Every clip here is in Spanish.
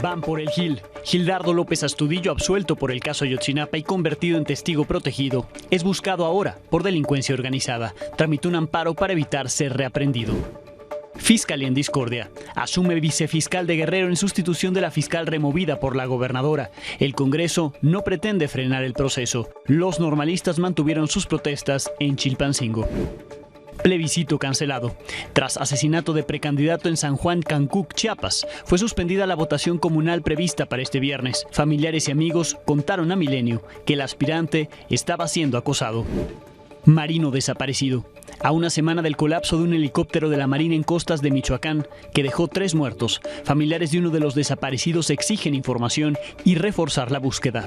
Van por el Gil. Gildardo López Astudillo, absuelto por el caso Ayotzinapa y convertido en testigo protegido, es buscado ahora por delincuencia organizada. Tramitó un amparo para evitar ser reaprendido. Fiscalía en discordia. Asume vicefiscal de Guerrero en sustitución de la fiscal removida por la gobernadora. El Congreso no pretende frenar el proceso. Los normalistas mantuvieron sus protestas en Chilpancingo. Plebiscito cancelado. Tras asesinato de precandidato en San Juan, Cancuc, Chiapas, fue suspendida la votación comunal prevista para este viernes. Familiares y amigos contaron a Milenio que el aspirante estaba siendo acosado. Marino desaparecido. A una semana del colapso de un helicóptero de la Marina en costas de Michoacán, que dejó 3 muertos, familiares de uno de los desaparecidos exigen información y reforzar la búsqueda.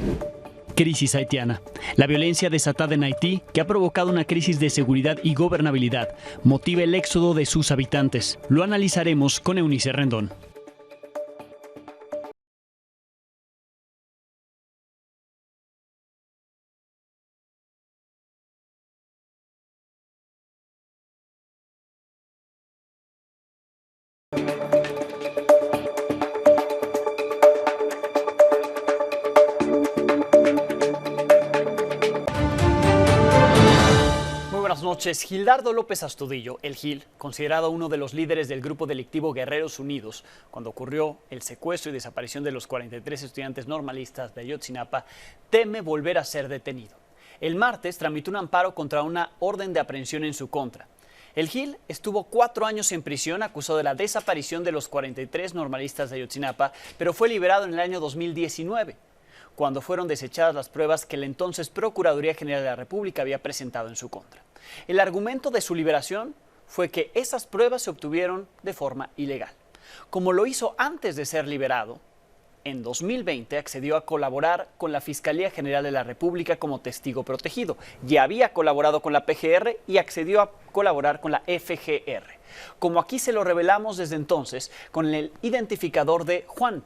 Crisis haitiana. La violencia desatada en Haití, que ha provocado una crisis de seguridad y gobernabilidad, motiva el éxodo de sus habitantes. Lo analizaremos con Eunice Rendón. Buenas noches. Gildardo López Astudillo, el Gil, considerado uno de los líderes del grupo delictivo Guerreros Unidos, cuando ocurrió el secuestro y desaparición de los 43 estudiantes normalistas de Ayotzinapa, teme volver a ser detenido. El martes tramitó un amparo contra una orden de aprehensión en su contra. El Gil estuvo 4 años en prisión acusado de la desaparición de los 43 normalistas de Ayotzinapa, pero fue liberado en el año 2019. Cuando fueron desechadas las pruebas que la entonces Procuraduría General de la República había presentado en su contra. El argumento de su liberación fue que esas pruebas se obtuvieron de forma ilegal. Como lo hizo antes de ser liberado, en 2020 accedió a colaborar con la Fiscalía General de la República como testigo protegido. Ya había colaborado con la PGR y accedió a colaborar con la FGR. Como aquí se lo revelamos desde entonces, con el identificador de Juan.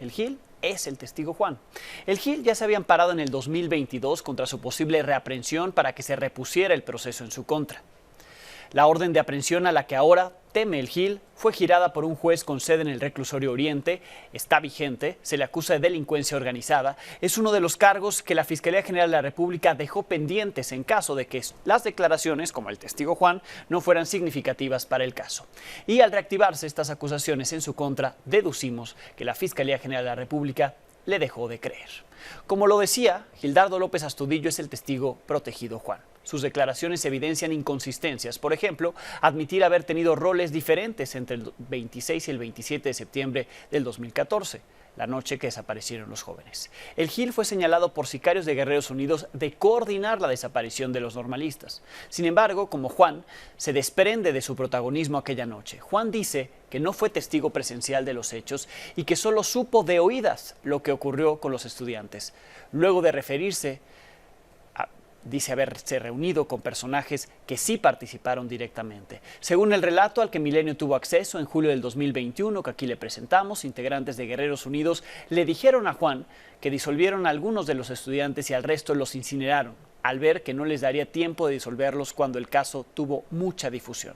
El Gil es el testigo Juan. El Gil ya se había amparado en el 2022 contra su posible reaprehensión para que se repusiera el proceso en su contra. La orden de aprehensión a la que ahora teme el Gil fue girada por un juez con sede en el Reclusorio Oriente, está vigente, se le acusa de delincuencia organizada, es uno de los cargos que la Fiscalía General de la República dejó pendientes en caso de que las declaraciones, como el testigo Juan, no fueran significativas para el caso. Y al reactivarse estas acusaciones en su contra, deducimos que la Fiscalía General de la República le dejó de creer. Como lo decía, Gildardo López Astudillo es el testigo protegido Juan. Sus declaraciones evidencian inconsistencias. Por ejemplo, admitir haber tenido roles diferentes entre el 26 y el 27 de septiembre del 2014, la noche que desaparecieron los jóvenes. El Gil fue señalado por sicarios de Guerreros Unidos de coordinar la desaparición de los normalistas. Sin embargo, como Juan, se desprende de su protagonismo aquella noche. Juan dice que no fue testigo presencial de los hechos y que solo supo de oídas lo que ocurrió con los estudiantes. Luego de referirse dice haberse reunido con personajes que sí participaron directamente. Según el relato al que Milenio tuvo acceso en julio del 2021, que aquí le presentamos, integrantes de Guerreros Unidos le dijeron a Juan que disolvieron a algunos de los estudiantes y al resto los incineraron, al ver que no les daría tiempo de disolverlos cuando el caso tuvo mucha difusión.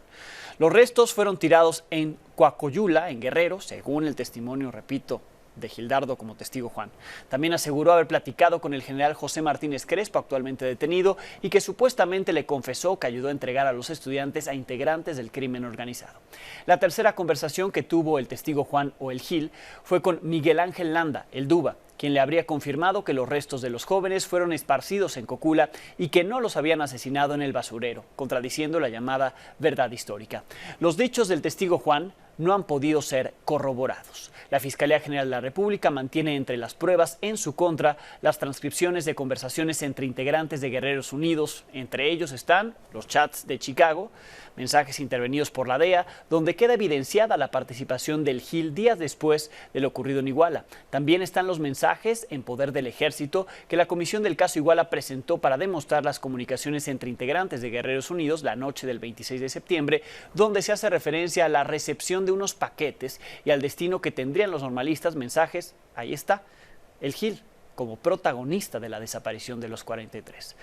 Los restos fueron tirados en Coacoyula, en Guerrero, según el testimonio, repito, de Gildardo como testigo Juan. También aseguró haber platicado con el general José Martínez Crespo, actualmente detenido, y que supuestamente le confesó que ayudó a entregar a los estudiantes a integrantes del crimen organizado. La tercera conversación que tuvo el testigo Juan o el Gil fue con Miguel Ángel Landa, el Duba, quien le habría confirmado que los restos de los jóvenes fueron esparcidos en Cocula y que no los habían asesinado en el basurero, contradiciendo la llamada verdad histórica. Los dichos del testigo Juan no han podido ser corroborados. La Fiscalía General de la República mantiene entre las pruebas en su contra las transcripciones de conversaciones entre integrantes de Guerreros Unidos. Entre ellos están los chats de Chicago, mensajes intervenidos por la DEA, donde queda evidenciada la participación del Gil días después de lo ocurrido en Iguala. También están los mensajes en poder del Ejército que la Comisión del caso Iguala presentó para demostrar las comunicaciones entre integrantes de Guerreros Unidos la noche del 26 de septiembre, donde se hace referencia a la recepción de unos paquetes y al destino que tendrían los normalistas. Mensajes, ahí está, el Gil como protagonista de la desaparición de los 43.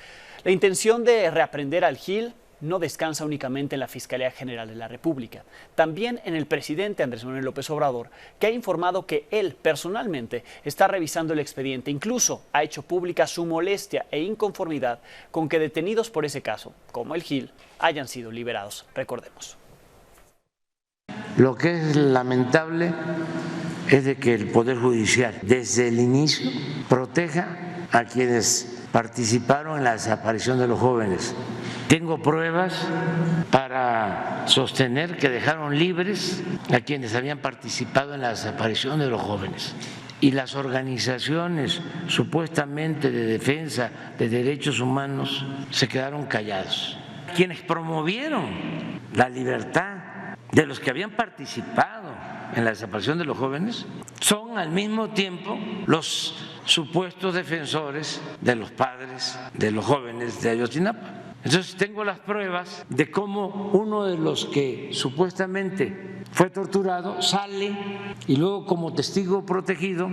La intención de reaprender al Gil no descansa únicamente en la Fiscalía General de la República, también en el presidente Andrés Manuel López Obrador, que ha informado que él personalmente está revisando el expediente. Incluso ha hecho pública su molestia e inconformidad con que detenidos por ese caso, como el Gil, hayan sido liberados. Recordemos. Lo que es lamentable es de que el Poder Judicial desde el inicio proteja a quienes participaron en la desaparición de los jóvenes. Tengo pruebas para sostener que dejaron libres a quienes habían participado en la desaparición de los jóvenes. Y las organizaciones supuestamente de defensa de derechos humanos se quedaron callados. Quienes promovieron la libertad de los que habían participado en la desaparición de los jóvenes son al mismo tiempo los supuestos defensores de los padres de los jóvenes de Ayotzinapa. Entonces tengo las pruebas de cómo uno de los que supuestamente fue torturado sale y luego como testigo protegido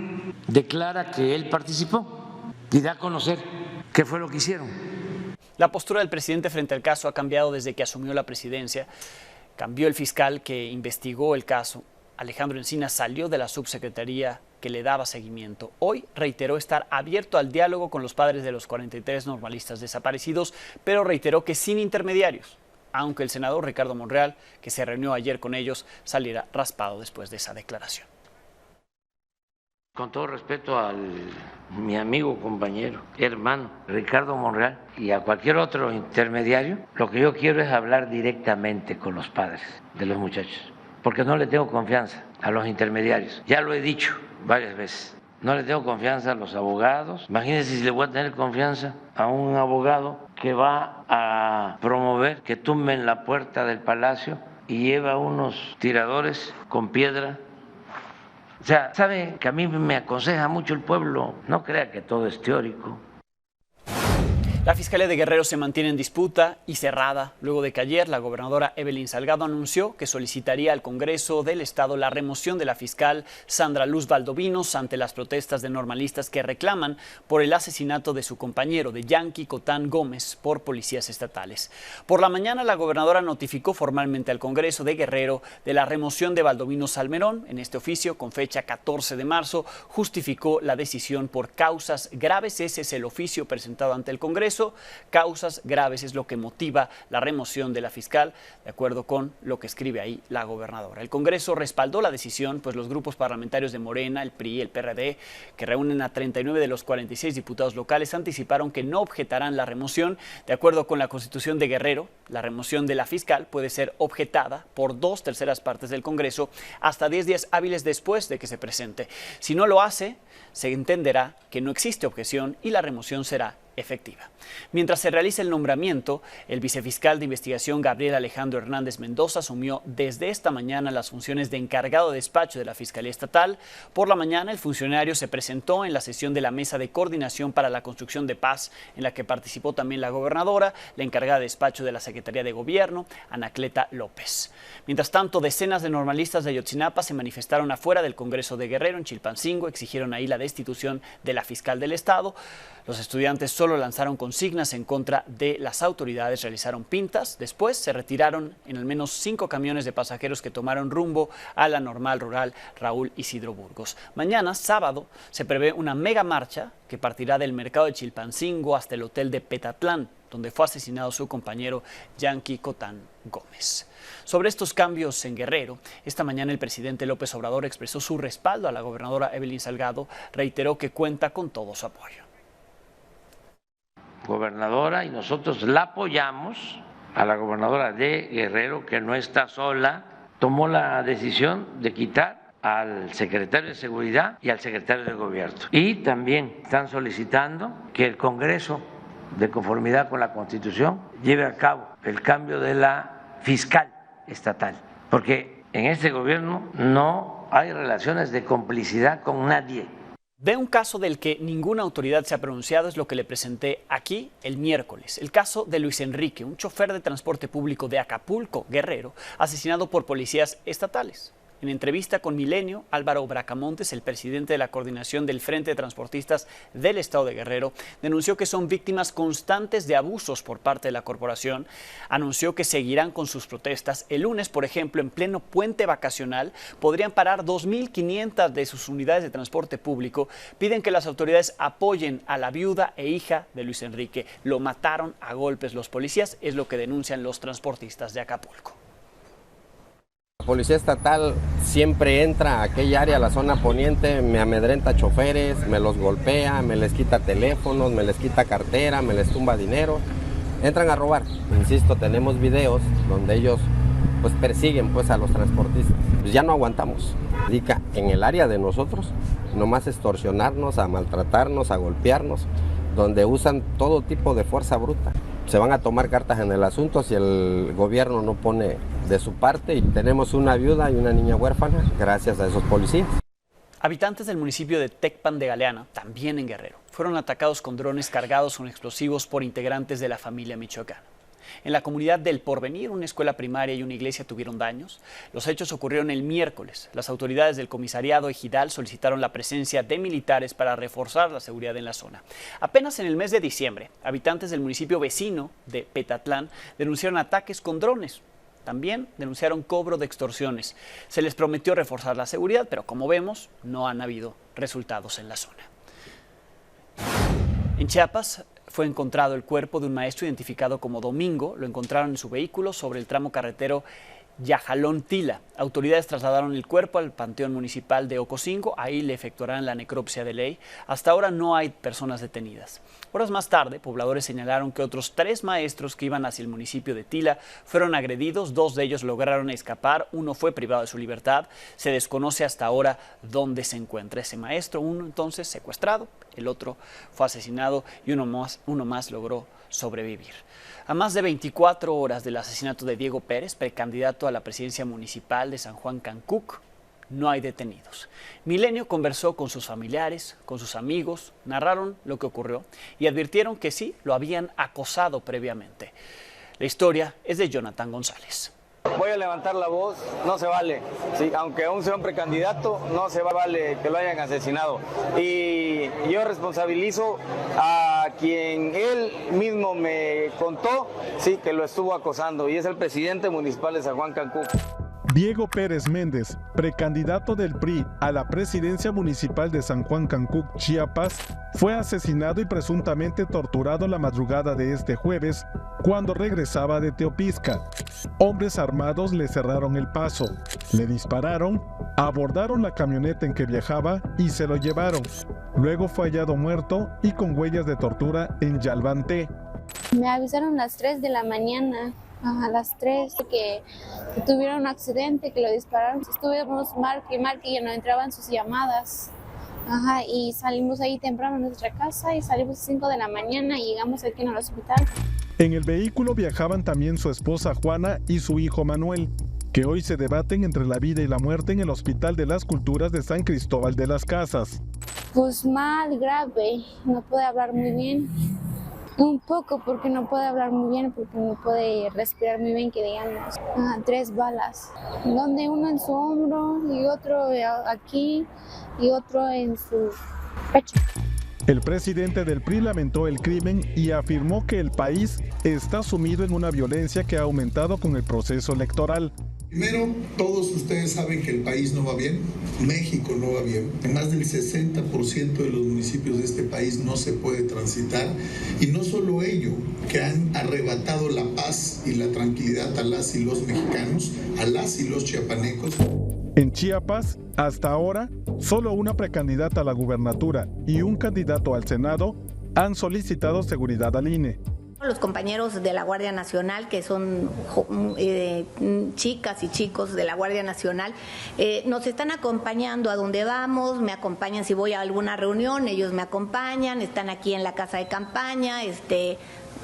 declara que él participó y da a conocer qué fue lo que hicieron. La postura del presidente frente al caso ha cambiado desde que asumió la presidencia. Cambió el fiscal que investigó el caso. Alejandro Encinas salió de la subsecretaría que le daba seguimiento. Hoy reiteró estar abierto al diálogo con los padres de los 43 normalistas desaparecidos, pero reiteró que sin intermediarios, aunque el senador Ricardo Monreal, que se reunió ayer con ellos, saliera raspado después de esa declaración. Con todo respeto a mi amigo, compañero, hermano Ricardo Monreal y a cualquier otro intermediario, lo que yo quiero es hablar directamente con los padres de los muchachos, porque no le tengo confianza a los intermediarios. Ya lo he dicho varias veces. No le tengo confianza a los abogados. Imagínense si le voy a tener confianza a un abogado que va a promover que tumben la puerta del palacio y lleva unos tiradores con piedra. O sea, sabe que a mí me aconseja mucho el pueblo, no crea que todo es teórico. La Fiscalía de Guerrero se mantiene en disputa y cerrada, luego de que ayer la gobernadora Evelyn Salgado anunció que solicitaría al Congreso del Estado la remoción de la fiscal Sandra Luz Valdovinos ante las protestas de normalistas que reclaman por el asesinato de su compañero, de Yanqui Cotán Gómez, por policías estatales. Por la mañana, la gobernadora notificó formalmente al Congreso de Guerrero de la remoción de Valdovinos Salmerón. En este oficio, con fecha 14 de marzo, justificó la decisión por causas graves. Ese es el oficio presentado ante el Congreso. Causas graves es lo que motiva la remoción de la fiscal, de acuerdo con lo que escribe ahí la gobernadora. El Congreso respaldó la decisión, pues los grupos parlamentarios de Morena, el PRI, el PRD, que reúnen a 39 de los 46 diputados locales, anticiparon que no objetarán la remoción. De acuerdo con la Constitución de Guerrero, la remoción de la fiscal puede ser objetada por 2/3 partes del Congreso hasta 10 días hábiles después de que se presente. Si no lo hace, se entenderá que no existe objeción y la remoción será efectiva. Mientras se realiza el nombramiento, el vicefiscal de investigación Gabriel Alejandro Hernández Mendoza asumió desde esta mañana las funciones de encargado de despacho de la Fiscalía Estatal. Por la mañana, el funcionario se presentó en la sesión de la Mesa de Coordinación para la Construcción de Paz, en la que participó también la gobernadora, la encargada de despacho de la Secretaría de Gobierno, Anacleta López. Mientras tanto, decenas de normalistas de Ayotzinapa se manifestaron afuera del Congreso de Guerrero, en Chilpancingo, exigieron ahí la destitución de la fiscal del Estado. Los estudiantes solo lanzaron consignas en contra de las autoridades, realizaron pintas. Después se retiraron en al menos 5 camiones de pasajeros que tomaron rumbo a la Normal Rural Raúl Isidro Burgos. Mañana, sábado, se prevé una mega marcha que partirá del mercado de Chilpancingo hasta el hotel de Petatlán, donde fue asesinado su compañero Yanqui Cotán Gómez. Sobre estos cambios en Guerrero, esta mañana el presidente López Obrador expresó su respaldo a la gobernadora Evelyn Salgado, reiteró que cuenta con todo su apoyo. Gobernadora, y nosotros la apoyamos, a la gobernadora de Guerrero, que no está sola, tomó la decisión de quitar al secretario de Seguridad y al secretario de Gobierno. Y también están solicitando que el Congreso, de conformidad con la Constitución, lleve a cabo el cambio de la fiscal estatal, porque en este gobierno no hay relaciones de complicidad con nadie. De un caso del que ninguna autoridad se ha pronunciado es lo que le presenté aquí el miércoles. El caso de Luis Enrique, un chofer de transporte público de Acapulco, Guerrero, asesinado por policías estatales. En entrevista con Milenio, Álvaro Bracamontes, el presidente de la coordinación del Frente de Transportistas del Estado de Guerrero, denunció que son víctimas constantes de abusos por parte de la corporación. Anunció que seguirán con sus protestas. El lunes, por ejemplo, en pleno puente vacacional, podrían parar 2.500 de sus unidades de transporte público. Piden que las autoridades apoyen a la viuda e hija de Luis Enrique. Lo mataron a golpes los policías, es lo que denuncian los transportistas de Acapulco. La Policía Estatal siempre entra a aquella área, a la zona poniente, me amedrenta choferes, me los golpea, me les quita teléfonos, me les quita cartera, me les tumba dinero. Entran a robar. Insisto, tenemos videos donde ellos pues persiguen pues a los transportistas. Pues ya no aguantamos. Dedica en el área de nosotros, nomás extorsionarnos, a maltratarnos, a golpearnos, donde usan todo tipo de fuerza bruta. Se van a tomar cartas en el asunto si el gobierno no pone de su parte, y tenemos una viuda y una niña huérfana gracias a esos policías. Habitantes del municipio de Tecpan de Galeana, también en Guerrero, fueron atacados con drones cargados con explosivos por integrantes de la familia michoacana. En la comunidad del Porvenir, una escuela primaria y una iglesia tuvieron daños. Los hechos ocurrieron el miércoles. Las autoridades del comisariado ejidal solicitaron la presencia de militares para reforzar la seguridad en la zona. Apenas en el mes de diciembre, habitantes del municipio vecino de Petatlán denunciaron ataques con drones. También denunciaron cobro de extorsiones. Se les prometió reforzar la seguridad, pero como vemos, no han habido resultados en la zona. En Chiapas fue encontrado el cuerpo de un maestro identificado como Domingo. Lo encontraron en su vehículo sobre el tramo carretero Yajalón-Tila. Autoridades trasladaron el cuerpo al Panteón Municipal de Ocosingo. Ahí le efectuarán la necropsia de ley. Hasta ahora no hay personas detenidas. Horas más tarde, pobladores señalaron que otros 3 maestros que iban hacia el municipio de Tila fueron agredidos. 2 de ellos lograron escapar. Uno fue privado de su libertad. Se desconoce hasta ahora dónde se encuentra ese maestro. Uno entonces secuestrado, el otro fue asesinado y uno más logró sobrevivir. A más de 24 horas del asesinato de Diego Pérez, precandidato a la presidencia municipal de San Juan Cancuc, no hay detenidos. Milenio conversó con sus familiares, con sus amigos, narraron lo que ocurrió y advirtieron que sí, lo habían acosado previamente. La historia es de Jonathan González. Voy a levantar la voz, no se vale, ¿sí? Aunque aún sea un precandidato, no se vale que lo hayan asesinado. Y yo responsabilizo a quien él mismo me contó, sí, que lo estuvo acosando, y es el presidente municipal de San Juan Cancuc. Diego Pérez Méndez, precandidato del PRI a la presidencia municipal de San Juan Cancuc, Chiapas, fue asesinado y presuntamente torturado la madrugada de este jueves cuando regresaba de Teopisca. Hombres armados le cerraron el paso, le dispararon, abordaron la camioneta en que viajaba y se lo llevaron. Luego fue hallado muerto y con huellas de tortura en Yalbanté. Me avisaron a las 3 de la mañana. A las 3 que tuvieron un accidente, que lo dispararon. Estuvimos marque y ya no entraban sus llamadas. Y salimos ahí temprano de nuestra casa y salimos a 5 de la mañana y llegamos aquí en el hospital. En el vehículo viajaban también su esposa Juana y su hijo Manuel, que hoy se debaten entre la vida y la muerte en el Hospital de las Culturas de San Cristóbal de las Casas. Pues mal, grave, no puede hablar muy bien. Un poco, porque no puede hablar muy bien, porque no puede respirar muy bien, que digamos. 3 balas, donde uno en su hombro y otro aquí y otro en su pecho. El presidente del PRI lamentó el crimen y afirmó que el país está sumido en una violencia que ha aumentado con el proceso electoral. Primero, todos ustedes saben que el país no va bien, México no va bien. Más del 60% de los municipios de este país no se puede transitar. Y no solo ello, que han arrebatado la paz y la tranquilidad a las y los mexicanos, a las y los chiapanecos. En Chiapas, hasta ahora, solo una precandidata a la gubernatura y un candidato al Senado han solicitado seguridad al INE. Los compañeros de la Guardia Nacional, que son chicas y chicos de la Guardia Nacional, nos están acompañando a donde vamos, me acompañan si voy a alguna reunión, ellos me acompañan, están aquí en la casa de campaña,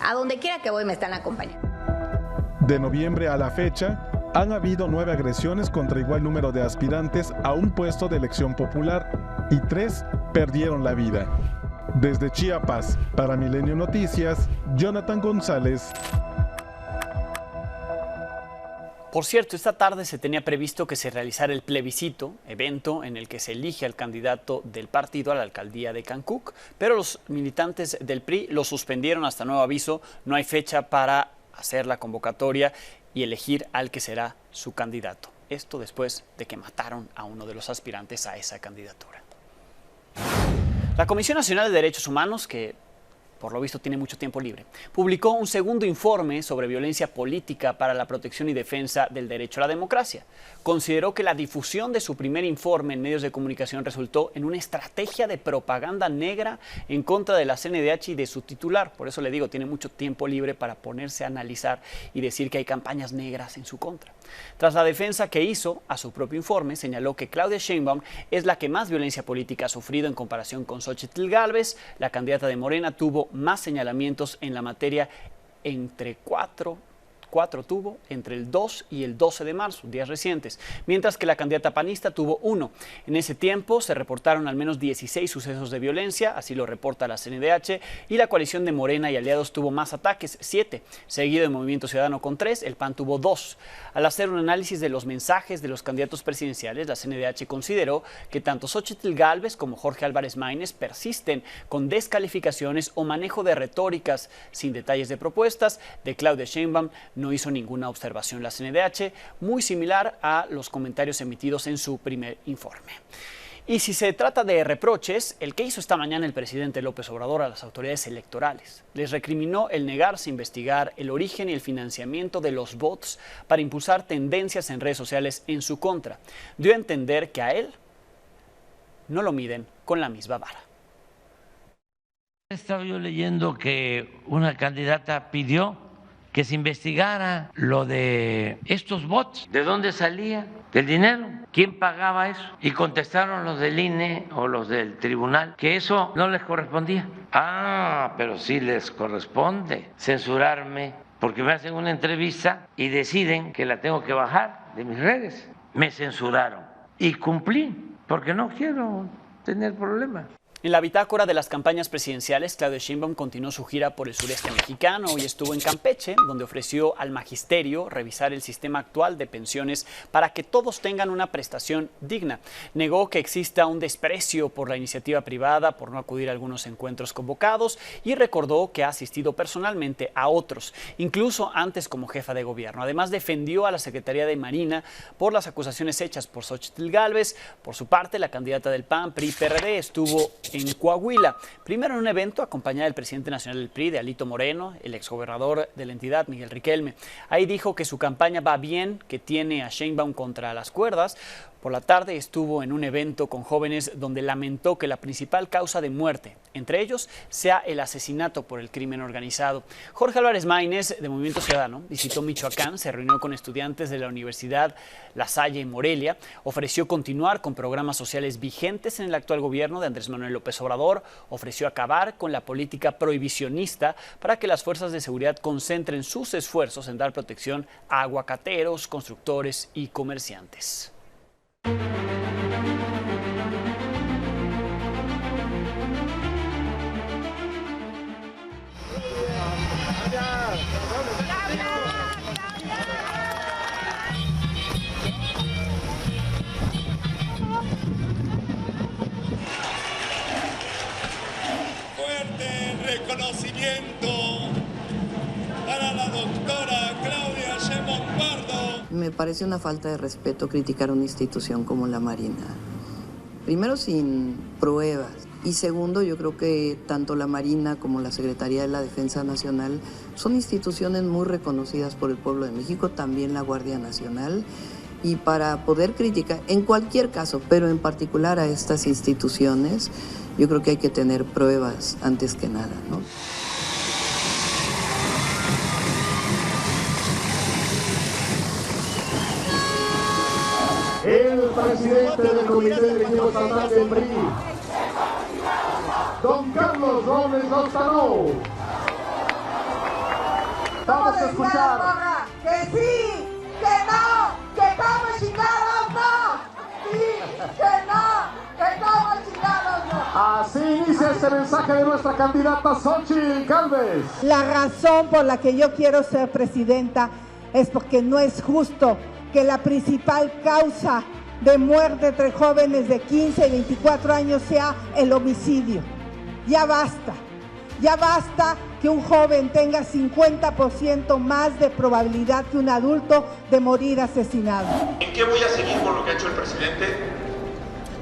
a donde quiera que voy me están acompañando. De noviembre a la fecha, han habido 9 agresiones contra igual número de aspirantes a un puesto de elección popular y 3 perdieron la vida. Desde Chiapas, para Milenio Noticias, Jonathan González. Por cierto, esta tarde se tenía previsto que se realizara el plebiscito, evento en el que se elige al candidato del partido a la alcaldía de Cancún, pero los militantes del PRI lo suspendieron hasta nuevo aviso. No hay fecha para hacer la convocatoria y elegir al que será su candidato. Esto después de que mataron a uno de los aspirantes a esa candidatura. La Comisión Nacional de Derechos Humanos, que por lo visto tiene mucho tiempo libre, publicó un segundo informe sobre violencia política para la protección y defensa del derecho a la democracia. Consideró que la difusión de su primer informe en medios de comunicación resultó en una estrategia de propaganda negra en contra de la CNDH y de su titular. Por eso le digo, tiene mucho tiempo libre para ponerse a analizar y decir que hay campañas negras en su contra. Tras la defensa que hizo a su propio informe, señaló que Claudia Sheinbaum es la que más violencia política ha sufrido en comparación con Xóchitl Gálvez. La candidata de Morena tuvo más señalamientos en la materia, cuatro tuvo entre el 2 y el 12 de marzo, días recientes, mientras que la candidata panista tuvo 1. En ese tiempo se reportaron al menos 16 sucesos de violencia, así lo reporta la CNDH, y la coalición de Morena y aliados tuvo más ataques, 7, seguido de Movimiento Ciudadano con 3, el PAN tuvo 2. Al hacer un análisis de los mensajes de los candidatos presidenciales, la CNDH consideró que tanto Xóchitl Gálvez como Jorge Álvarez Maínez persisten con descalificaciones o manejo de retóricas sin detalles de propuestas. De Claudia Sheinbaum no hizo ninguna observación la CNDH, muy similar a los comentarios emitidos en su primer informe. Y si se trata de reproches, el que hizo esta mañana el presidente López Obrador a las autoridades electorales. Les recriminó el negarse a investigar el origen y el financiamiento de los bots para impulsar tendencias en redes sociales en su contra. Dio a entender que a él no lo miden con la misma vara. Estaba yo leyendo que una candidata pidió que se investigara lo de estos bots, de dónde salía el dinero, quién pagaba eso. Y contestaron los del INE o los del tribunal que eso no les correspondía. Pero sí les corresponde censurarme porque me hacen una entrevista y deciden que la tengo que bajar de mis redes. Me censuraron y cumplí porque no quiero tener problemas. En la bitácora de las campañas presidenciales, Claudia Sheinbaum continuó su gira por el sureste mexicano. Hoy estuvo en Campeche, donde ofreció al magisterio revisar el sistema actual de pensiones para que todos tengan una prestación digna. Negó que exista un desprecio por la iniciativa privada por no acudir a algunos encuentros convocados y recordó que ha asistido personalmente a otros, incluso antes como jefa de gobierno. Además, defendió a la Secretaría de Marina por las acusaciones hechas por Xóchitl Gálvez. Por su parte, la candidata del PAN, PRI-PRD, estuvo en Coahuila, primero en un evento acompañada del presidente nacional del PRI, de Alito Moreno, el exgobernador de la entidad, Miguel Riquelme. Ahí dijo que su campaña va bien, que tiene a Sheinbaum contra las cuerdas. Por la tarde estuvo en un evento con jóvenes donde lamentó que la principal causa de muerte, entre ellos, sea el asesinato por el crimen organizado. Jorge Álvarez Maínez, de Movimiento Ciudadano, visitó Michoacán, se reunió con estudiantes de la Universidad La Salle en Morelia, ofreció continuar con programas sociales vigentes en el actual gobierno de Andrés Manuel López Obrador, ofreció acabar con la política prohibicionista para que las fuerzas de seguridad concentren sus esfuerzos en dar protección a aguacateros, constructores y comerciantes. Fuerte reconocimiento para la doctora Claudia Sheinbaum Pardo. Me parece una falta de respeto criticar una institución como la Marina. Primero, sin pruebas. Y segundo, yo creo que tanto la Marina como la Secretaría de la Defensa Nacional son instituciones muy reconocidas por el pueblo de México, también la Guardia Nacional. Y para poder criticar, en cualquier caso, pero en particular a estas instituciones, yo creo que hay que tener pruebas antes que nada, ¿no? El presidente del Comité Directivo Estatal del PRI, don Carlos Robles Lozano. Vamos a escuchar. Que sí, que no, que como chingados no. Sí, que como chingados no. Así inicia este mensaje de nuestra candidata Xóchitl Gálvez. La razón por la que yo quiero ser presidenta es porque no es justo que la principal causa de muerte entre jóvenes de 15 y 24 años sea el homicidio. Ya basta que un joven tenga 50% más de probabilidad que un adulto de morir asesinado. ¿En qué voy a seguir con lo que ha hecho el presidente?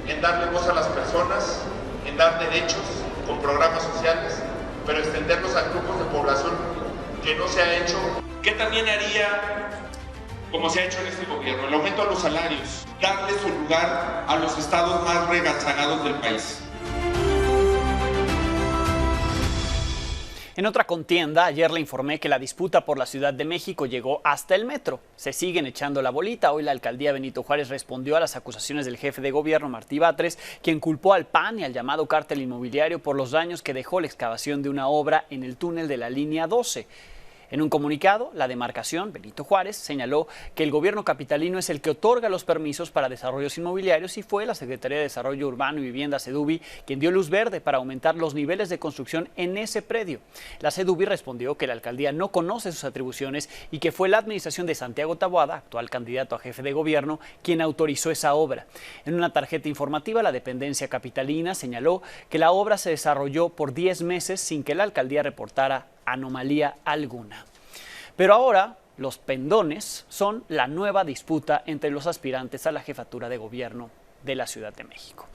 En darle voz a las personas, en dar derechos con programas sociales, pero extenderlos a grupos de población que no se ha hecho. ¿Qué también haría, como se ha hecho en este gobierno? El aumento a los salarios, darle su lugar a los estados más rezagados del país. En otra contienda, ayer le informé que la disputa por la Ciudad de México llegó hasta el metro. Se siguen echando la bolita. Hoy la alcaldía Benito Juárez respondió a las acusaciones del jefe de gobierno, Martí Batres, quien culpó al PAN y al llamado cártel inmobiliario por los daños que dejó la excavación de una obra en el túnel de la línea 12. En un comunicado, la demarcación Benito Juárez señaló que el gobierno capitalino es el que otorga los permisos para desarrollos inmobiliarios y fue la Secretaría de Desarrollo Urbano y Vivienda, SEDUVI, quien dio luz verde para aumentar los niveles de construcción en ese predio. La SEDUVI respondió que la alcaldía no conoce sus atribuciones y que fue la administración de Santiago Taboada, actual candidato a jefe de gobierno, quien autorizó esa obra. En una tarjeta informativa, la dependencia capitalina señaló que la obra se desarrolló por 10 meses sin que la alcaldía reportara anomalía alguna. Pero ahora los pendones son la nueva disputa entre los aspirantes a la jefatura de gobierno de la Ciudad de México.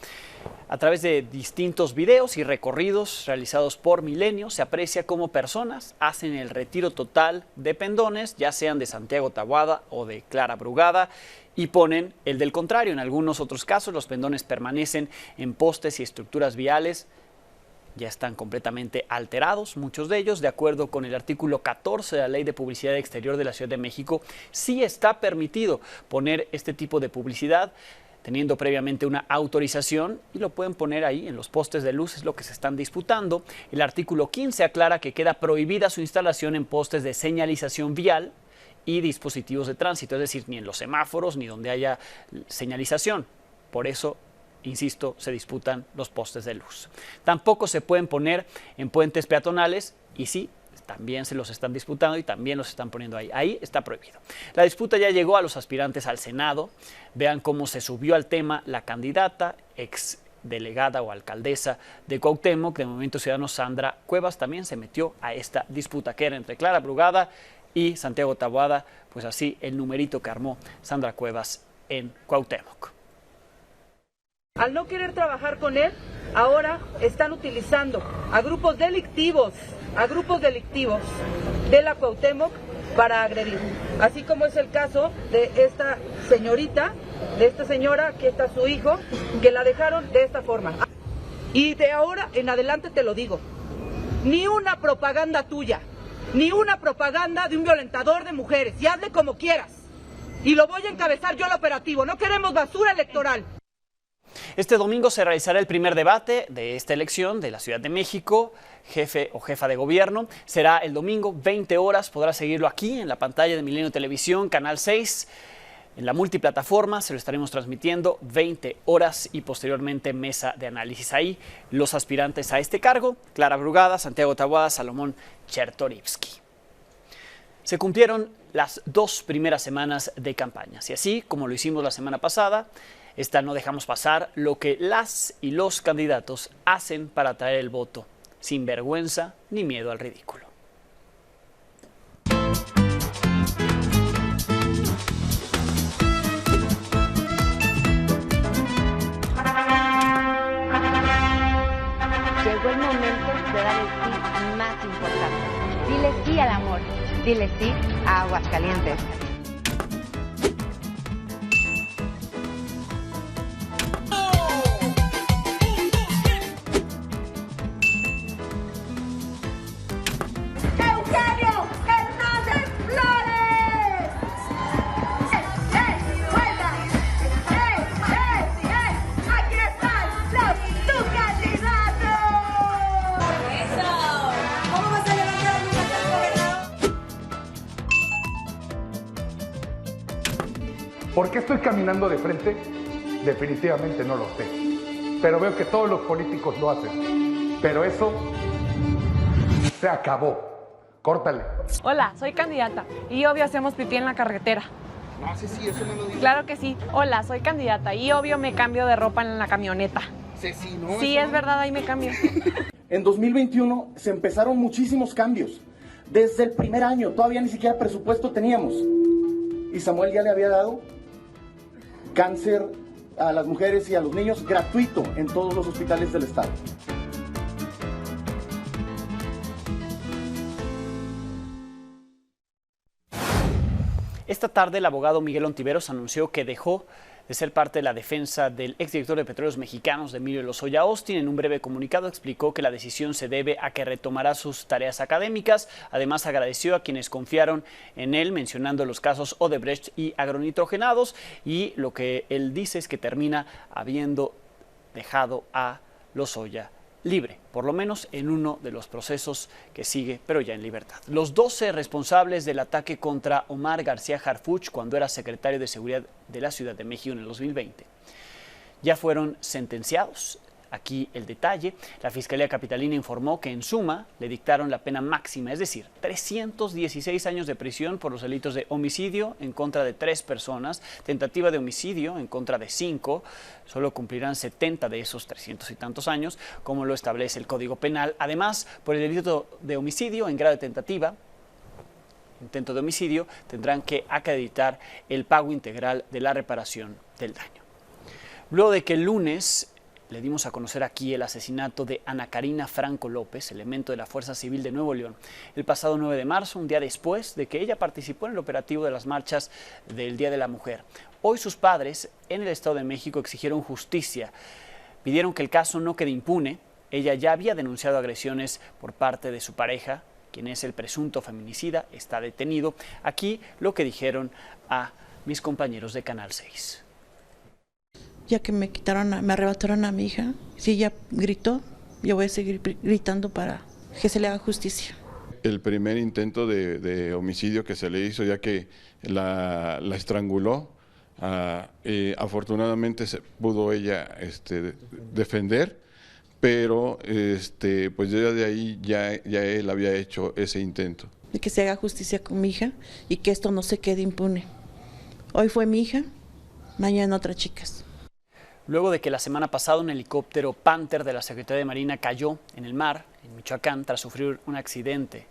A través de distintos videos y recorridos realizados por Milenio, se aprecia cómo personas hacen el retiro total de pendones, ya sean de Santiago Taboada o de Clara Brugada, y ponen el del contrario. En algunos otros casos, los pendones permanecen en postes y estructuras viales. Ya están completamente alterados, muchos de ellos. De acuerdo con el artículo 14 de la Ley de Publicidad Exterior de la Ciudad de México, sí está permitido poner este tipo de publicidad, teniendo previamente una autorización, y lo pueden poner ahí en los postes de luz, es lo que se están disputando. El artículo 15 aclara que queda prohibida su instalación en postes de señalización vial y dispositivos de tránsito, es decir, ni en los semáforos ni donde haya señalización. Por eso, insisto, se disputan los postes de luz. Tampoco se pueden poner en puentes peatonales, y sí, también se los están disputando y también los están poniendo ahí. Ahí está prohibido. La disputa ya llegó a los aspirantes al Senado. Vean cómo se subió al tema la candidata, ex delegada o alcaldesa de Cuauhtémoc, de Movimiento Ciudadano, Sandra Cuevas, también se metió a esta disputa que era entre Clara Brugada y Santiago Taboada. Pues así el numerito que armó Sandra Cuevas en Cuauhtémoc. Al no querer trabajar con él, ahora están utilizando a grupos delictivos de la Cuauhtémoc para agredir. Así como es el caso de esta señorita, de esta señora, que está su hijo, que la dejaron de esta forma. Y de ahora en adelante te lo digo, ni una propaganda tuya, ni una propaganda de un violentador de mujeres, y hazle como quieras. Y lo voy a encabezar yo el operativo, no queremos basura electoral. Este domingo se realizará el primer debate de esta elección de la Ciudad de México, jefe o jefa de gobierno. Será el domingo, 20 horas, podrá seguirlo aquí en la pantalla de Milenio Televisión, Canal 6, en la multiplataforma, se lo estaremos transmitiendo 20 horas y posteriormente mesa de análisis. Ahí los aspirantes a este cargo: Clara Brugada, Santiago Taboada, Salomón Chertorivsky. Se cumplieron las 2 primeras semanas de campañas y así como lo hicimos la semana pasada, esta no dejamos pasar lo que las y los candidatos hacen para atraer el voto, sin vergüenza ni miedo al ridículo. Llegó el momento de dar el sí más importante. Dile sí al amor. Dile sí a Aguascalientes. ¿Por qué estoy caminando de frente? Definitivamente no lo sé. Pero veo que todos los políticos lo hacen. Pero eso se acabó. Córtale. Hola, soy candidata y obvio hacemos pipí en la carretera. No, sí, eso no lo digo. Claro que sí. Hola, soy candidata y obvio me cambio de ropa en la camioneta. Sí, no. Sí, es verdad, ahí me cambio. En 2021 se empezaron muchísimos cambios. Desde el primer año, todavía ni siquiera presupuesto teníamos. Y Samuel ya le había dado cáncer a las mujeres y a los niños gratuito en todos los hospitales del estado. Esta tarde el abogado Miguel Ontiveros anunció que dejó de ser parte de la defensa del exdirector de Petróleos Mexicanos, de Emilio Lozoya Austin. En un breve comunicado explicó que la decisión se debe a que retomará sus tareas académicas. Además agradeció a quienes confiaron en él, mencionando los casos Odebrecht y agronitrogenados, y lo que él dice es que termina habiendo dejado a Lozoya libre, por lo menos en uno de los procesos que sigue, pero ya en libertad. Los 12 responsables del ataque contra Omar García Harfuch cuando era secretario de Seguridad de la Ciudad de México en el 2020 ya fueron sentenciados. Aquí el detalle: la Fiscalía Capitalina informó que en suma le dictaron la pena máxima, es decir, 316 años de prisión por los delitos de homicidio en contra de 3 personas, tentativa de homicidio en contra de 5, solo cumplirán 70 de esos 300 y tantos años, como lo establece el Código Penal. Además, por el delito de homicidio en grado de tentativa, intento de homicidio, tendrán que acreditar el pago integral de la reparación del daño. Luego de que el lunes le dimos a conocer aquí el asesinato de Ana Karina Franco López, elemento de la Fuerza Civil de Nuevo León, el pasado 9 de marzo, un día después de que ella participó en el operativo de las marchas del Día de la Mujer. Hoy sus padres en el Estado de México exigieron justicia, pidieron que el caso no quede impune. Ella ya había denunciado agresiones por parte de su pareja, quien es el presunto feminicida, está detenido. Aquí lo que dijeron a mis compañeros de Canal 6. Ya que me arrebataron a mi hija, si ella gritó, yo voy a seguir gritando para que se le haga justicia. El primer intento de homicidio que se le hizo, ya que la estranguló, afortunadamente se pudo ella defender, pero pues ya de ahí ya él había hecho ese intento. De que se haga justicia con mi hija y que esto no se quede impune. Hoy fue mi hija, mañana otras chicas. Luego de que la semana pasada un helicóptero Panther de la Secretaría de Marina cayó en el mar, en Michoacán, tras sufrir un accidente.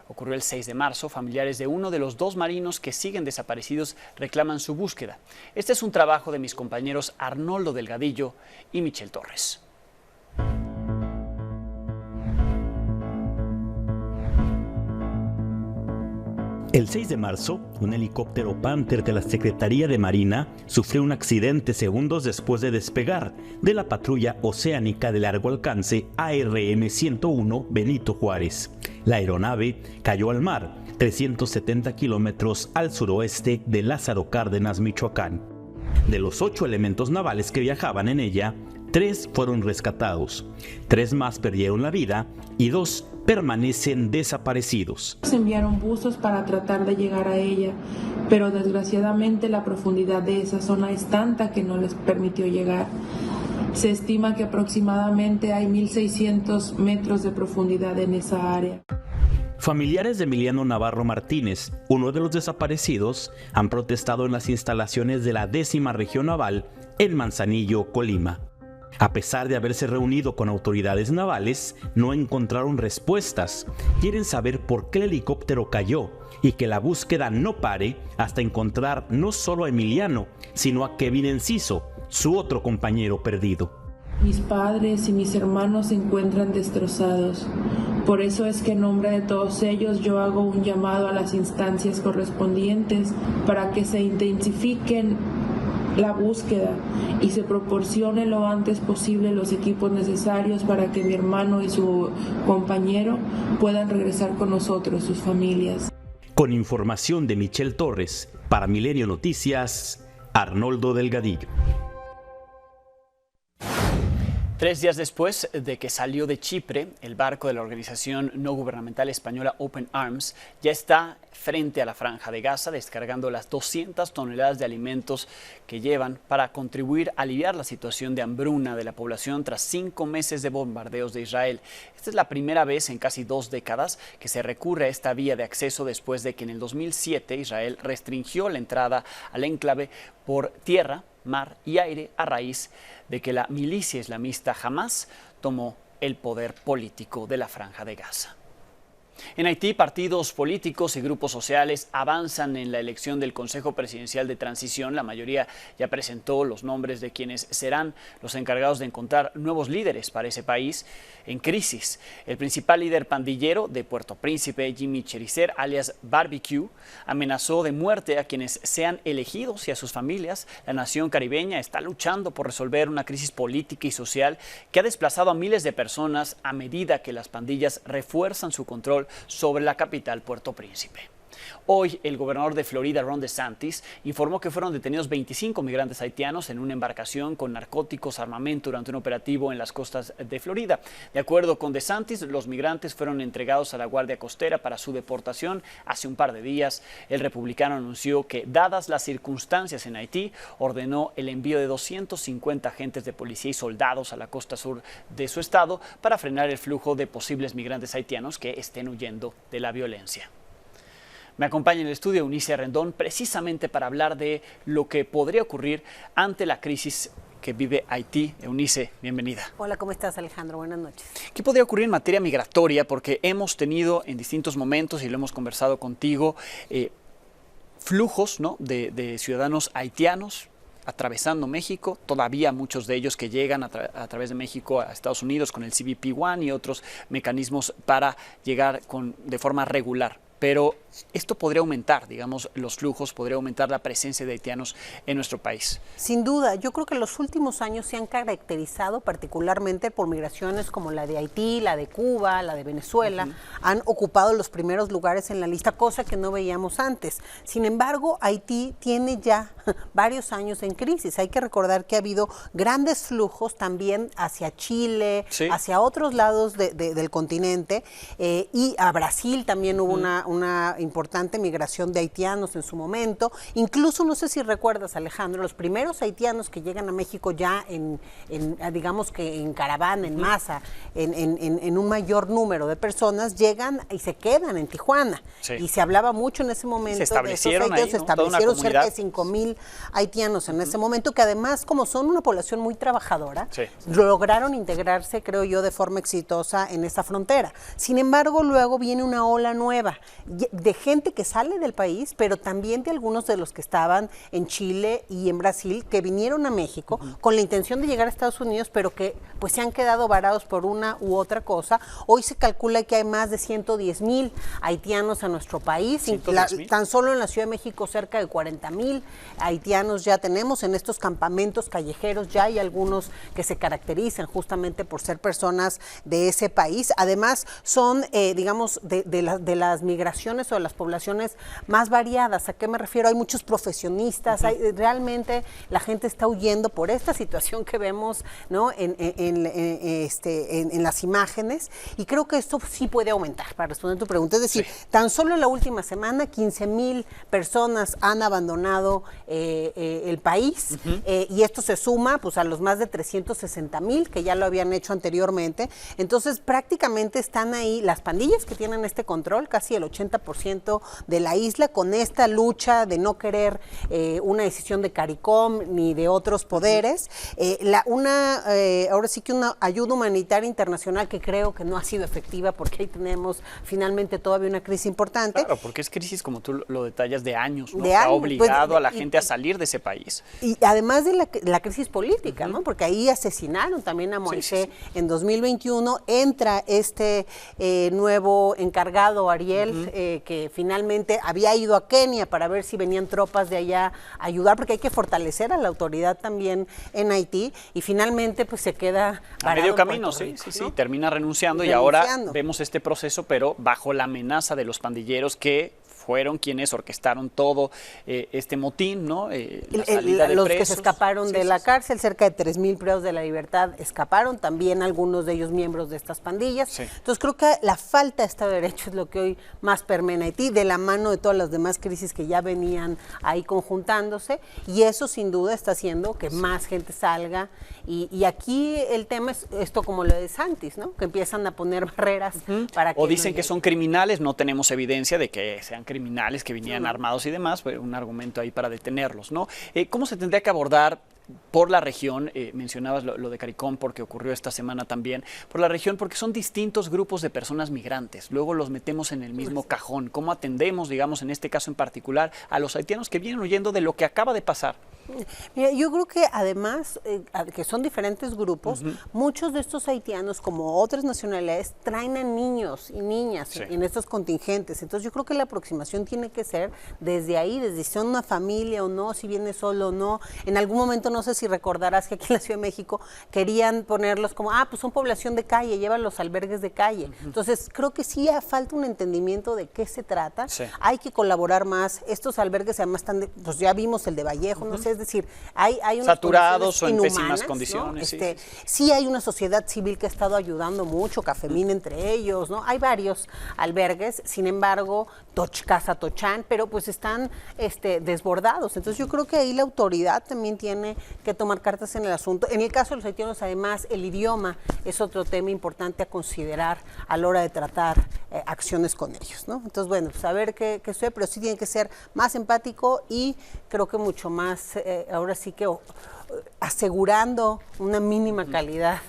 Ocurrió el 6 de marzo, familiares de uno de los 2 marinos que siguen desaparecidos reclaman su búsqueda. Este es un trabajo de mis compañeros Arnoldo Delgadillo y Michelle Torres. El 6 de marzo, un helicóptero Panther de la Secretaría de Marina sufrió un accidente segundos después de despegar de la patrulla oceánica de largo alcance ARM-101 Benito Juárez. La aeronave cayó al mar, 370 kilómetros al suroeste de Lázaro Cárdenas, Michoacán. De los 8 elementos navales que viajaban en ella, 3 fueron rescatados, 3 más perdieron la vida y 2 permanecen desaparecidos. Se enviaron buzos para tratar de llegar a ella, pero desgraciadamente la profundidad de esa zona es tanta que no les permitió llegar. Se estima que aproximadamente hay 1.600 metros de profundidad en esa área. Familiares de Emiliano Navarro Martínez, uno de los desaparecidos, han protestado en las instalaciones de la 10ª Región Naval en Manzanillo, Colima. A pesar de haberse reunido con autoridades navales, no encontraron respuestas. Quieren saber por qué el helicóptero cayó y que la búsqueda no pare hasta encontrar no solo a Emiliano, sino a Kevin Enciso, su otro compañero perdido. Mis padres y mis hermanos se encuentran destrozados. Por eso es que en nombre de todos ellos yo hago un llamado a las instancias correspondientes para que se intensifiquen la búsqueda y se proporcione lo antes posible los equipos necesarios para que mi hermano y su compañero puedan regresar con nosotros, sus familias. Con información de Michelle Torres, para Milenio Noticias, Arnoldo Delgadillo. 3 días después de que salió de Chipre, el barco de la organización no gubernamental española Open Arms ya está frente a la Franja de Gaza, descargando las 200 toneladas de alimentos que llevan para contribuir a aliviar la situación de hambruna de la población tras 5 meses de bombardeos de Israel. Esta es la primera vez en casi 2 décadas que se recurre a esta vía de acceso después de que en el 2007 Israel restringió la entrada al enclave por tierra, mar y aire a raíz de que la milicia islamista Hamas tomó el poder político de la Franja de Gaza. En Haití, partidos políticos y grupos sociales avanzan en la elección del Consejo Presidencial de Transición. La mayoría ya presentó los nombres de quienes serán los encargados de encontrar nuevos líderes para ese país en crisis. El principal líder pandillero de Puerto Príncipe, Jimmy Cheriser, alias Barbecue, amenazó de muerte a quienes sean elegidos y a sus familias. La nación caribeña está luchando por resolver una crisis política y social que ha desplazado a miles de personas a medida que las pandillas refuerzan su control sobre la capital Puerto Príncipe. Hoy, el gobernador de Florida, Ron DeSantis, informó que fueron detenidos 25 migrantes haitianos en una embarcación con narcóticos, armamento durante un operativo en las costas de Florida. De acuerdo con DeSantis, los migrantes fueron entregados a la Guardia Costera para su deportación hace un par de días. El republicano anunció que, dadas las circunstancias en Haití, ordenó el envío de 250 agentes de policía y soldados a la costa sur de su estado para frenar el flujo de posibles migrantes haitianos que estén huyendo de la violencia. Me acompaña en el estudio Eunice Rendón precisamente para hablar de lo que podría ocurrir ante la crisis que vive Haití. Eunice, bienvenida. Hola, ¿cómo estás, Alejandro? Buenas noches. ¿Qué podría ocurrir en materia migratoria? Porque hemos tenido en distintos momentos, y lo hemos conversado contigo, flujos, ¿no?, de ciudadanos haitianos atravesando México, todavía muchos de ellos que llegan a través de México a Estados Unidos con el CBP-1 y otros mecanismos para llegar de forma regular. Pero esto podría aumentar, digamos, los flujos, podría aumentar la presencia de haitianos en nuestro país. Sin duda, yo creo que los últimos años se han caracterizado particularmente por migraciones como la de Haití, la de Cuba, la de Venezuela, han ocupado los primeros lugares en la lista, cosa que no veíamos antes. Sin embargo, Haití tiene ya varios años en crisis. Hay que recordar que ha habido grandes flujos también hacia Chile, sí, hacia otros lados del continente, y a Brasil también hubo una importante migración de haitianos en su momento. Incluso, no sé si recuerdas, Alejandro, los primeros haitianos que llegan a México ya digamos que en caravana, en masa, en un mayor número de personas, llegan y se quedan en Tijuana. Sí. Y se hablaba mucho en ese momento. Se establecieron de esos haitianos, ahí, ¿no? Se establecieron cerca de 5,000 haitianos en ese momento, que además, como son una población muy trabajadora, sí, lograron integrarse, creo yo, de forma exitosa en esa frontera. Sin embargo, luego viene una ola nueva de gente que sale del país, pero también de algunos de los que estaban en Chile y en Brasil, que vinieron a México con la intención de llegar a Estados Unidos, pero que pues se han quedado varados por una u otra cosa. Hoy se calcula que hay más de 110,000 haitianos en nuestro país. Tan solo en la Ciudad de México cerca de 40,000 haitianos ya tenemos en estos campamentos callejeros. Ya hay algunos que se caracterizan justamente por ser personas de ese país. Además, son, digamos, de las migraciones o de las poblaciones más variadas. ¿A qué me refiero? Hay muchos profesionistas, realmente la gente está huyendo por esta situación que vemos, ¿no?, en las imágenes, y creo que esto sí puede aumentar, para responder tu pregunta. Es decir, sí, tan solo en la última semana 15,000 personas han abandonado el país, y esto se suma pues a los más de 360,000 que ya lo habían hecho anteriormente. Entonces prácticamente están ahí las pandillas que tienen este control, casi el 80% de la isla, con esta lucha de no querer una decisión de CARICOM ni de otros poderes. Ahora sí que una ayuda humanitaria internacional que creo que no ha sido efectiva, porque ahí tenemos finalmente todavía una crisis importante. Claro, porque es crisis, como tú lo detallas, de años, ¿no? Que ha obligado a la gente a salir de ese país. Y además de la crisis política, ¿no? Porque ahí asesinaron también a Moisés en 2021. Entra este nuevo encargado, Ariel, que finalmente había ido a Kenia para ver si venían tropas de allá a ayudar, porque hay que fortalecer a la autoridad también en Haití, y finalmente pues se queda a medio camino, sí, termina renunciando, y ahora vemos este proceso, pero bajo la amenaza de los pandilleros que fueron quienes orquestaron todo este motín, ¿no? La salida de los presos. que se escaparon de la cárcel, cerca de 3,000 privados de la libertad escaparon, también algunos de ellos miembros de estas pandillas. Sí. Entonces creo que la falta de Estado de Derecho es lo que hoy más permea en Haití, de la mano de todas las demás crisis que ya venían ahí conjuntándose, y eso sin duda está haciendo que más gente salga, y aquí el tema es esto como lo de Santis, ¿no? Que empiezan a poner barreras para que... O dicen que son criminales, no tenemos evidencia de que sean criminales, que vinieran armados y demás, pero un argumento ahí para detenerlos, ¿no? ¿Cómo se tendría que abordar por la región? Mencionabas lo de CARICOM porque ocurrió esta semana también, por la región, porque son distintos grupos de personas migrantes, luego los metemos en el mismo cajón. ¿Cómo atendemos, digamos, en este caso en particular, a los haitianos que vienen huyendo de lo que acaba de pasar? Mira, yo creo que además, que son diferentes grupos, muchos de estos haitianos, como otras nacionalidades, traen a niños y niñas en estos contingentes. Entonces yo creo que la aproximación tiene que ser desde ahí, desde si son una familia o no, si viene solo o no. En algún momento, no sé si recordarás que aquí en la Ciudad de México querían ponerlos como, pues son población de calle, llevan los albergues de calle. Entonces creo que sí falta un entendimiento de qué se trata. Hay que colaborar más. Estos albergues además están, pues ya vimos el de Vallejo, no sé, es decir, hay unas saturados o en pésimas pésimas condiciones. ¿no? Sí hay una sociedad civil que ha estado ayudando mucho, Cafemín entre ellos, ¿no? Hay varios albergues, sin embargo, Casa Tochán, pero pues están desbordados. Entonces yo creo que ahí la autoridad también tiene que tomar cartas en el asunto. En el caso de los haitianos, además, el idioma es otro tema importante a considerar a la hora de tratar acciones con ellos, ¿no? Entonces, bueno, saber qué sucede, pero sí tiene que ser más empático y creo que mucho más, ahora sí que asegurando una mínima calidad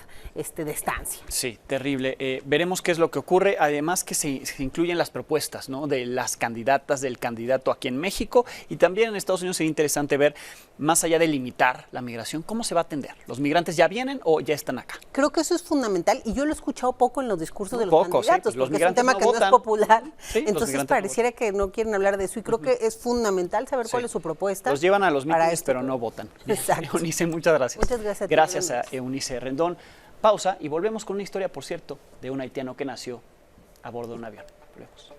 de estancia. Sí, terrible. Veremos qué es lo que ocurre, además que se incluyen las propuestas, ¿no? De las candidatas, del candidato aquí en México, y también en Estados Unidos sería interesante ver, más allá de limitar la migración, cómo se va a atender. ¿Los migrantes ya vienen o ya están acá? Creo que eso es fundamental, y yo lo he escuchado poco en los discursos de los candidatos, sí, los porque es un tema que votan. no es popular, Sí, entonces pareciera que no quieren hablar de eso, y creo que es fundamental saber cuál es su propuesta. Los llevan a los mítines, pero no votan. Exacto. Eunice, muchas gracias. Muchas gracias a ti. Gracias a Eunice Rendón. Pausa y volvemos con una historia, por cierto, de un haitiano que nació a bordo de un avión. Volvemos.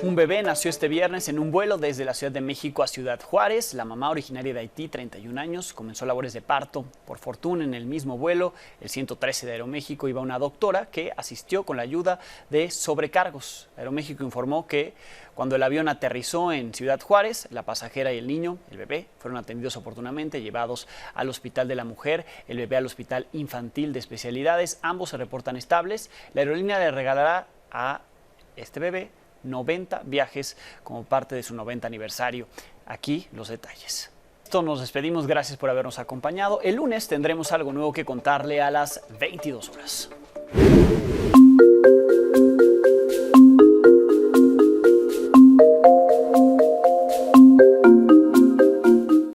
Un bebé nació este viernes en un vuelo desde la Ciudad de México a Ciudad Juárez. La mamá, originaria de Haití, 31 años, comenzó labores de parto. Por fortuna, en el mismo vuelo, el 113 de Aeroméxico, iba una doctora que asistió con la ayuda de sobrecargos. Aeroméxico informó que cuando el avión aterrizó en Ciudad Juárez, la pasajera y el niño, el bebé, fueron atendidos oportunamente, llevados al Hospital de la Mujer, el bebé al Hospital Infantil de Especialidades. Ambos se reportan estables. La aerolínea le regalará a este bebé 90 viajes como parte de su 90 aniversario. Aquí los detalles. Nos despedimos, gracias por habernos acompañado. El lunes tendremos algo nuevo que contarle a las 22 horas.